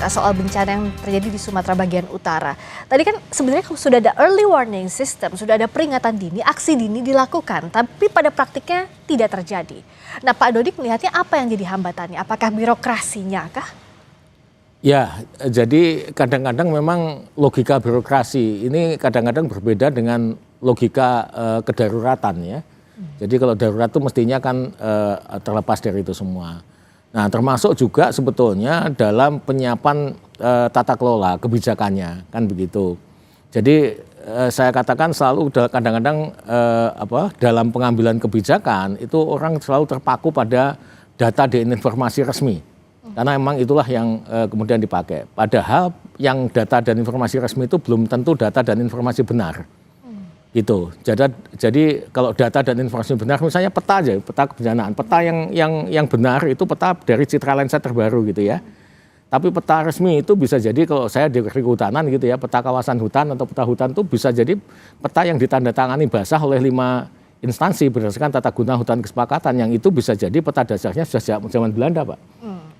soal bencana yang terjadi di Sumatera bagian utara. Tadi kan sebenarnya sudah ada early warning system, sudah ada peringatan dini, aksi dini dilakukan, tapi pada praktiknya tidak terjadi. Nah, Pak Dodi melihatnya apa yang jadi hambatannya? Apakah birokrasinya kah? Ya, jadi kadang-kadang memang logika birokrasi ini kadang-kadang berbeda dengan logika kedaruratan ya. Jadi kalau darurat itu mestinya kan terlepas dari itu semua. Nah, termasuk juga sebetulnya dalam penyiapan tata kelola kebijakannya, kan begitu. Jadi saya katakan selalu kadang-kadang dalam pengambilan kebijakan itu orang selalu terpaku pada data dan informasi resmi. Karena memang itulah yang kemudian dipakai. Padahal yang data dan informasi resmi itu belum tentu data dan informasi benar. Gitu. Jadi kalau data dan informasi benar, misalnya peta aja, peta kebencanaan, peta yang benar itu peta dari Citra Lensa terbaru gitu ya. Tapi peta resmi itu bisa jadi kalau saya di kehutanan gitu ya, peta kawasan hutan atau peta hutan itu bisa jadi peta yang ditandatangani basah oleh 5 instansi berdasarkan tata guna hutan kesepakatan, yang itu bisa jadi peta dasarnya sudah zaman Belanda, Pak.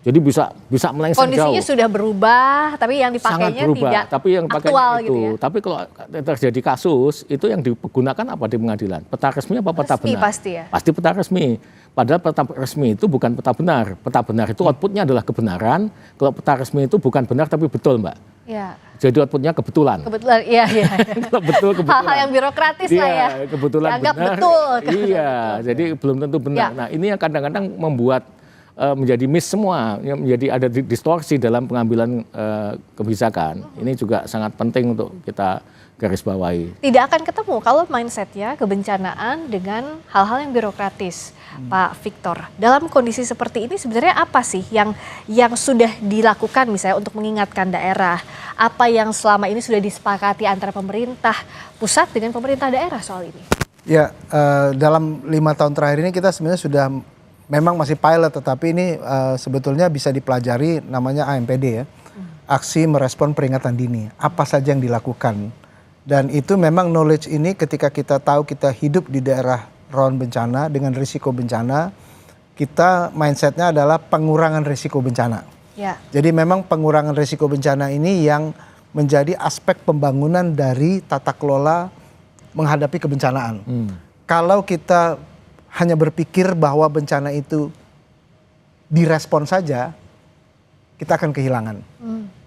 Jadi bisa melengsar jauh. Kondisinya sudah berubah, tapi yang dipakainya tidak tapi yang aktual itu. gitu ya. Tapi kalau terjadi kasus, itu yang digunakan apa di pengadilan? Peta resmi apa peta benar? Pasti ya. Pasti peta resmi. Padahal peta resmi itu bukan peta benar. Peta benar itu outputnya adalah kebenaran. Kalau peta resmi itu bukan benar tapi betul, Mbak. Ya. Jadi outputnya kebetulan. Kebetulan, iya. Kalau betul kebetulan. Hal-hal yang birokratis lah ya. Kebetulan dianggap benar. betul. Iya, jadi belum tentu benar. Ya. Nah, ini yang kadang-kadang membuat menjadi miss semua, menjadi ada distorsi dalam pengambilan kebijakan. Ini juga sangat penting untuk kita garis bawahi. Tidak akan ketemu kalau mindsetnya kebencanaan dengan hal-hal yang birokratis, Pak Victor. Dalam kondisi seperti ini sebenarnya apa sih yang sudah dilakukan misalnya untuk mengingatkan daerah? Apa yang selama ini sudah disepakati antara pemerintah pusat dengan pemerintah daerah soal ini? Ya, dalam 5 tahun terakhir ini kita sebenarnya sudah memang masih pilot, tetapi ini sebetulnya bisa dipelajari, namanya AMPD ya. Aksi merespon peringatan dini. Apa saja yang dilakukan. Dan itu memang knowledge ini ketika kita tahu kita hidup di daerah rawan bencana dengan risiko bencana, kita mindsetnya adalah pengurangan risiko bencana. Ya. Jadi memang pengurangan risiko bencana ini yang menjadi aspek pembangunan dari tata kelola menghadapi kebencanaan. Kalau kita hanya berpikir bahwa bencana itu direspon saja, kita akan kehilangan.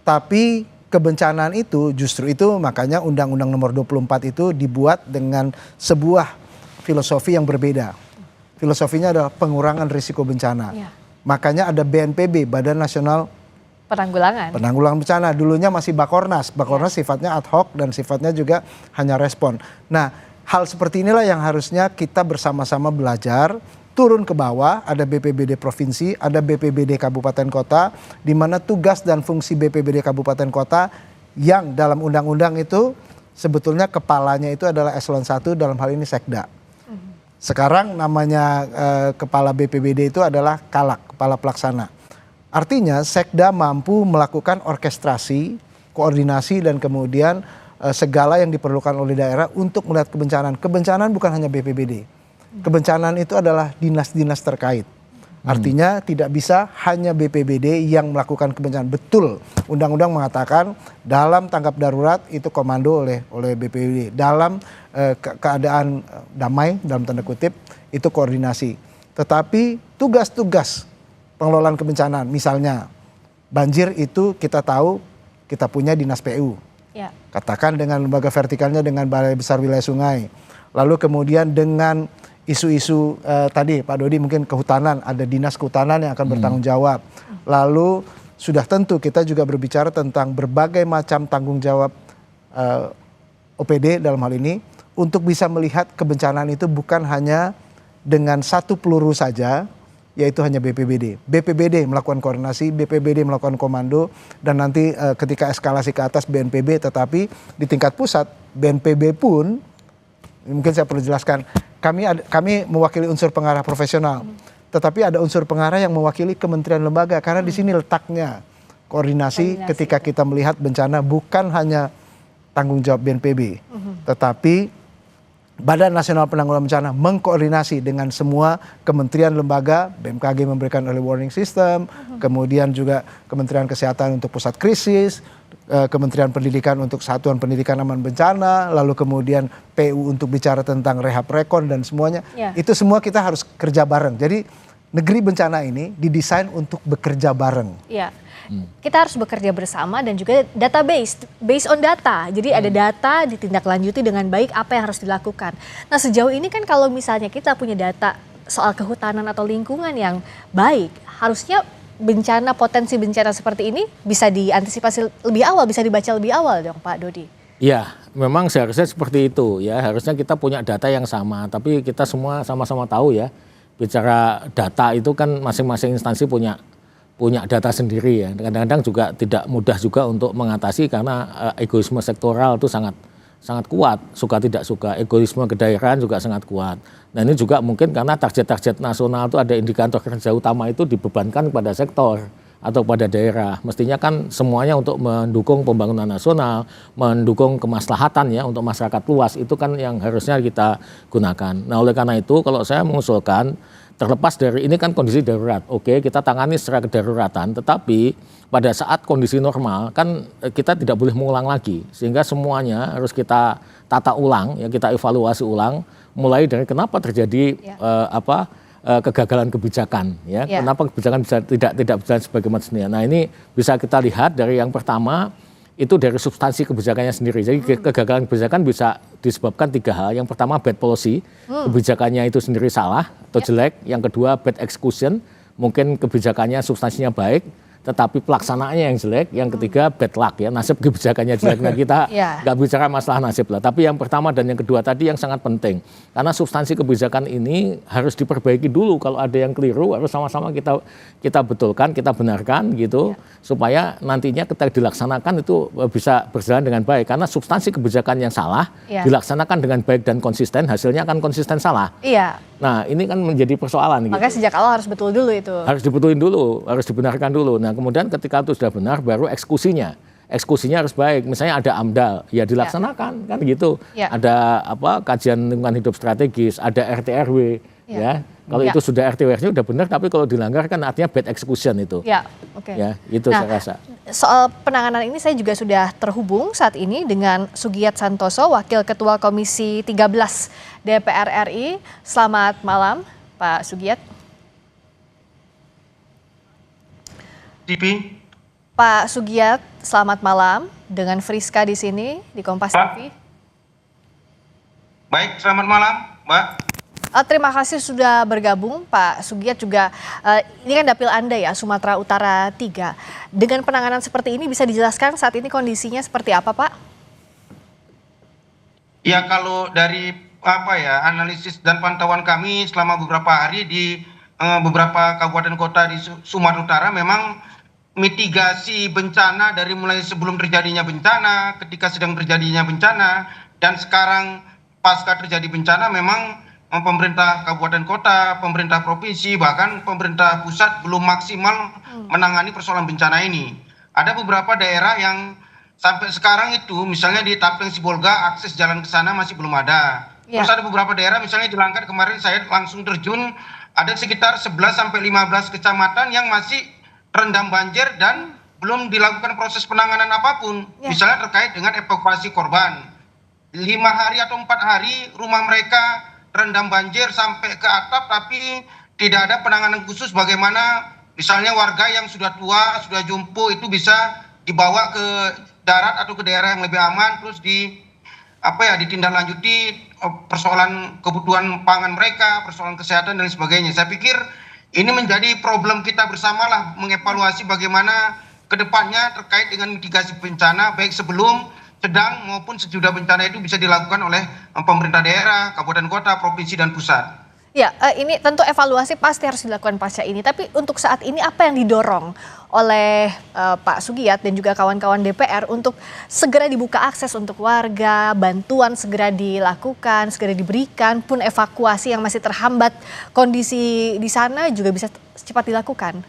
Tapi kebencanaan itu justru itu makanya Undang-Undang Nomor 24 itu dibuat dengan sebuah filosofi yang berbeda. Filosofinya adalah pengurangan risiko bencana. Ya. Makanya ada BNPB, Badan Nasional Penanggulangan Bencana. Dulunya masih Bakornas. Bakornas sifatnya ad hoc dan sifatnya juga hanya respon. Nah, hal seperti inilah yang harusnya kita bersama-sama belajar, turun ke bawah, ada BPBD provinsi, ada BPBD kabupaten kota, di mana tugas dan fungsi BPBD kabupaten kota yang dalam undang-undang itu sebetulnya kepalanya itu adalah eselon 1, dalam hal ini Sekda. Sekarang namanya kepala BPBD itu adalah Kalak, kepala pelaksana. Artinya Sekda mampu melakukan orkestrasi, koordinasi dan kemudian segala yang diperlukan oleh daerah untuk melihat kebencanaan. Kebencanaan bukan hanya BPBD. Kebencanaan itu adalah dinas-dinas terkait. Artinya tidak bisa hanya BPBD yang melakukan kebencanaan. Betul, undang-undang mengatakan dalam tanggap darurat itu komando oleh BPBD. Dalam keadaan damai dalam tanda kutip itu koordinasi. Tetapi tugas-tugas pengelolaan kebencanaan, misalnya banjir itu kita tahu kita punya dinas PU. ya. Katakan dengan lembaga vertikalnya dengan Balai Besar Wilayah Sungai. Lalu kemudian dengan isu-isu tadi Pak Dodi mungkin kehutanan, ada dinas kehutanan yang akan bertanggung jawab. Lalu sudah tentu kita juga berbicara tentang berbagai macam tanggung jawab OPD dalam hal ini untuk bisa melihat kebencanaan itu bukan hanya dengan satu peluru saja, yaitu hanya BPBD. BPBD melakukan koordinasi, BPBD melakukan komando, dan nanti ketika eskalasi ke atas BNPB, tetapi di tingkat pusat BNPB pun, mungkin saya perlu jelaskan, kami mewakili unsur pengarah profesional, tetapi ada unsur pengarah yang mewakili kementerian lembaga, karena di sini letaknya koordinasi ketika kita melihat bencana bukan hanya tanggung jawab BNPB, tetapi Badan Nasional Penanggulangan Bencana mengkoordinasi dengan semua kementerian lembaga, BMKG memberikan early warning system, kemudian juga Kementerian Kesehatan untuk pusat krisis, Kementerian Pendidikan untuk Satuan Pendidikan Aman Bencana, lalu kemudian PU untuk bicara tentang rehab rekon dan semuanya. Itu semua kita harus kerja bareng. Jadi negeri bencana ini didesain untuk bekerja bareng. Iya. Kita harus bekerja bersama dan juga database, based on data. Jadi ada data ditindaklanjuti dengan baik apa yang harus dilakukan. Nah sejauh ini kan kalau misalnya kita punya data soal kehutanan atau lingkungan yang baik, harusnya potensi bencana seperti ini bisa diantisipasi lebih awal, bisa dibaca lebih awal dong Pak Dodi. Ya, memang seharusnya seperti itu ya. Harusnya kita punya data yang sama, tapi kita semua sama-sama tahu ya. Bicara data itu kan masing-masing instansi punya data sendiri ya. Kadang-kadang juga tidak mudah juga untuk mengatasi karena egoisme sektoral itu sangat kuat, suka tidak suka. Egoisme kedaerahan juga sangat kuat. Nah ini juga mungkin karena target-target nasional itu ada indikator kerja utama itu dibebankan kepada sektor atau pada daerah. Mestinya kan semuanya untuk mendukung pembangunan nasional, mendukung kemaslahatan ya untuk masyarakat luas, itu kan yang harusnya kita gunakan. Nah oleh karena itu kalau saya mengusulkan, terlepas dari ini kan kondisi darurat, oke kita tangani secara kedaruratan, tetapi pada saat kondisi normal kan kita tidak boleh mengulang lagi, sehingga semuanya harus kita tata ulang, ya kita evaluasi ulang, mulai dari kenapa terjadi kegagalan kebijakan, ya kenapa kebijakan tidak berjalan sebagaimana semestinya. Nah ini bisa kita lihat dari yang pertama itu dari substansi kebijakannya sendiri. Jadi kegagalan kebijakan bisa disebabkan 3 hal. Yang pertama bad policy, kebijakannya itu sendiri salah atau jelek. Yang kedua bad execution, mungkin kebijakannya substansinya baik, tetapi pelaksanaannya yang jelek. Yang ketiga bad luck ya, nasib kebijakannya jelek. Nah kita nggak bicara masalah nasib lah. Tapi yang pertama dan yang kedua tadi yang sangat penting. Karena substansi kebijakan ini harus diperbaiki dulu. Kalau ada yang keliru harus sama-sama kita betulkan, kita benarkan gitu. Supaya nantinya ketika dilaksanakan itu bisa berjalan dengan baik. Karena substansi kebijakan yang salah dilaksanakan dengan baik dan konsisten, hasilnya akan konsisten salah. Iya. Nah ini kan menjadi persoalan. Makanya gitu. Sejak awal harus betul dulu itu. Harus dibetulin dulu, harus dibenarkan dulu. Nah kemudian ketika itu sudah benar, baru eksekusinya harus baik. Misalnya ada AMDAL, ya dilaksanakan kan gitu. Ada kajian lingkungan hidup strategis, ada RT/RW, ya. Kalau itu sudah RT/RW sudah benar, tapi kalau dilanggar kan artinya bad execution itu. Ya, oke. Ya, itu saya rasa. Soal penanganan ini saya juga sudah terhubung saat ini dengan Sugiyat Santoso, Wakil Ketua Komisi 13 DPR RI. Selamat malam, Pak Sugiyat. TV. Pak Sugiyat, selamat malam dengan Friska di sini di Kompas TV. Baik, selamat malam, Mbak. Terima kasih sudah bergabung Pak Sugiyat juga. Ini kan dapil Anda ya, Sumatera Utara 3. Dengan penanganan seperti ini bisa dijelaskan saat ini kondisinya seperti apa Pak? Ya kalau dari analisis dan pantauan kami selama beberapa hari di beberapa kabupaten kota di Sumatera Utara memang mitigasi bencana dari mulai sebelum terjadinya bencana, ketika sedang terjadinya bencana, dan sekarang pasca terjadi bencana memang pemerintah kabupaten kota, pemerintah provinsi, bahkan pemerintah pusat belum maksimal menangani persoalan bencana ini. Ada beberapa daerah yang sampai sekarang itu, misalnya di Tapling Sibolga, akses jalan ke sana masih belum ada. Terus ada beberapa daerah, misalnya di Langkat kemarin saya langsung terjun, ada sekitar 11-15 kecamatan yang masih terendam banjir dan belum dilakukan proses penanganan apapun. Misalnya terkait dengan evakuasi korban. 5 hari atau 4 hari rumah mereka terendam banjir sampai ke atap, tapi tidak ada penanganan khusus bagaimana misalnya warga yang sudah tua, sudah jumpo itu bisa dibawa ke darat atau ke daerah yang lebih aman, terus ditindaklanjuti persoalan kebutuhan pangan mereka, persoalan kesehatan dan sebagainya. Saya pikir ini menjadi problem kita bersama lah, mengevaluasi bagaimana ke depannya terkait dengan mitigasi bencana baik sebelum, sedang maupun sesudah bencana itu bisa dilakukan oleh pemerintah daerah, kabupaten kota, provinsi dan pusat. Ya, ini tentu evaluasi pasti harus dilakukan pasca ini. Tapi untuk saat ini apa yang didorong oleh Pak Sugiyat dan juga kawan-kawan DPR untuk segera dibuka akses untuk warga, bantuan segera dilakukan, segera diberikan, pun evakuasi yang masih terhambat kondisi di sana juga bisa cepat dilakukan?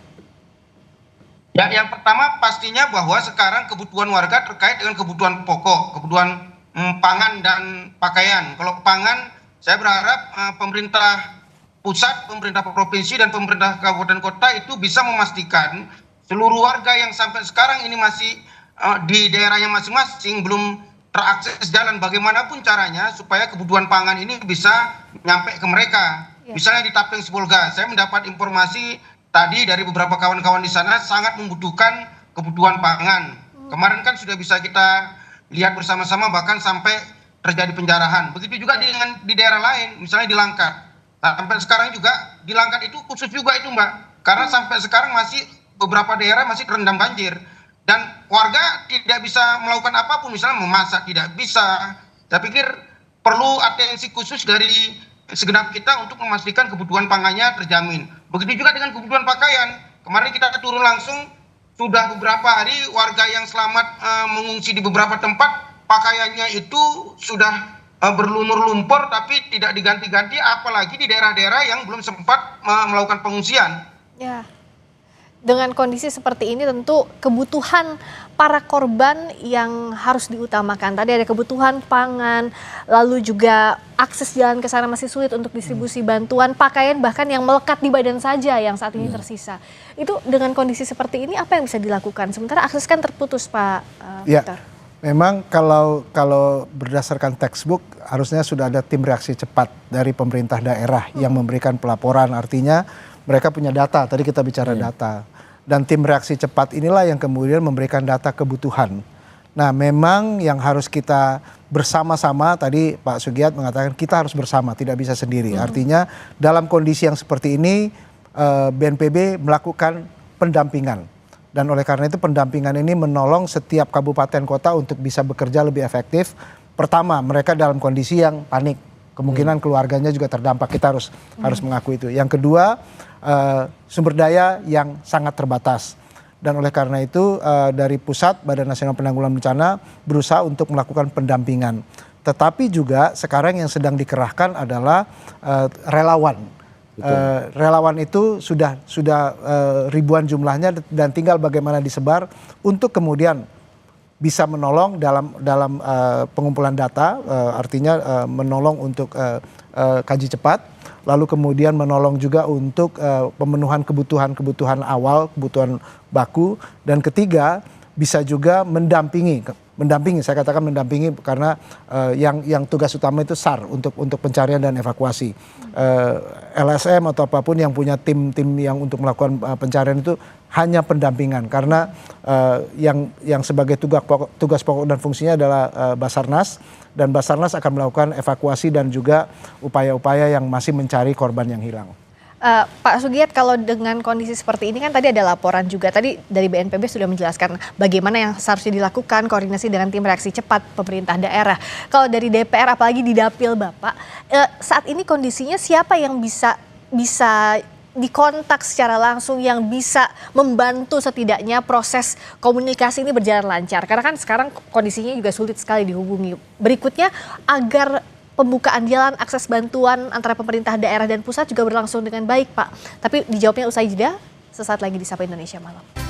Ya, yang pertama pastinya bahwa sekarang kebutuhan warga terkait dengan kebutuhan pokok, kebutuhan pangan dan pakaian. Kalau pangan saya berharap pemerintah pusat, pemerintah provinsi, dan pemerintah kabupaten kota itu bisa memastikan seluruh warga yang sampai sekarang ini masih di daerahnya masing-masing belum terakses jalan bagaimanapun caranya supaya kebutuhan pangan ini bisa nyampe ke mereka. Misalnya di Tapeng Sibolga, saya mendapat informasi tadi dari beberapa kawan-kawan di sana sangat membutuhkan kebutuhan pangan. Kemarin kan sudah bisa kita lihat bersama-sama bahkan sampai terjadi penjarahan. Begitu juga di daerah lain, misalnya di Langkat. Sampai sekarang juga di Langkat itu khusus juga itu Mbak, karena sampai sekarang masih beberapa daerah masih terendam banjir dan warga tidak bisa melakukan apapun, misalnya memasak tidak bisa. Saya pikir perlu atensi khusus dari segenap kita untuk memastikan kebutuhan pangannya terjamin. Begitu juga dengan kebutuhan pakaian. Kemarin kita turun langsung, sudah beberapa hari warga yang selamat mengungsi di beberapa tempat, pakaiannya itu sudah berlumur lumpur tapi tidak diganti-ganti, apalagi di daerah-daerah yang belum sempat melakukan pengungsian. Ya, dengan kondisi seperti ini tentu kebutuhan para korban yang harus diutamakan. Tadi ada kebutuhan pangan, lalu juga akses jalan ke sana masih sulit untuk distribusi bantuan, pakaian bahkan yang melekat di badan saja yang saat ini tersisa. Itu dengan kondisi seperti ini apa yang bisa dilakukan? Sementara akses kan terputus, Pak Victor. Memang kalau berdasarkan textbook harusnya sudah ada tim reaksi cepat dari pemerintah daerah yang memberikan pelaporan, artinya mereka punya data, tadi kita bicara data. Dan tim reaksi cepat inilah yang kemudian memberikan data kebutuhan. Nah memang yang harus kita bersama-sama, tadi Pak Sugiat mengatakan kita harus bersama, tidak bisa sendiri. Artinya dalam kondisi yang seperti ini BNPB melakukan pendampingan. Dan oleh karena itu pendampingan ini menolong setiap kabupaten kota untuk bisa bekerja lebih efektif. Pertama, mereka dalam kondisi yang panik. Kemungkinan keluarganya juga terdampak, kita harus mengakui itu. Yang kedua, sumber daya yang sangat terbatas. Dan oleh karena itu dari pusat, Badan Nasional Penanggulangan Bencana berusaha untuk melakukan pendampingan. Tetapi juga sekarang yang sedang dikerahkan adalah relawan. Relawan itu sudah ribuan jumlahnya dan tinggal bagaimana disebar untuk kemudian bisa menolong dalam pengumpulan data, artinya menolong untuk kaji cepat, lalu kemudian menolong juga untuk pemenuhan kebutuhan awal, kebutuhan baku, dan ketiga bisa juga mendampingi, saya katakan mendampingi karena yang tugas utama itu SAR untuk pencarian dan evakuasi. LSM atau apapun yang punya tim yang untuk melakukan pencarian itu hanya pendampingan karena yang sebagai tugas pokok dan fungsinya adalah Basarnas, dan Basarnas akan melakukan evakuasi dan juga upaya-upaya yang masih mencari korban yang hilang. Pak Sugiat, kalau dengan kondisi seperti ini kan tadi ada laporan juga, tadi dari BNPB sudah menjelaskan bagaimana yang seharusnya dilakukan, koordinasi dengan tim reaksi cepat pemerintah daerah. Kalau dari DPR apalagi di Dapil Bapak, saat ini kondisinya siapa yang bisa dikontak secara langsung, yang bisa membantu setidaknya proses komunikasi ini berjalan lancar? Karena kan sekarang kondisinya juga sulit sekali dihubungi. Berikutnya, agar pembukaan jalan, akses bantuan antara pemerintah daerah dan pusat juga berlangsung dengan baik, Pak. Tapi dijawabnya usai jeda, sesaat lagi di Sapa Indonesia Malam.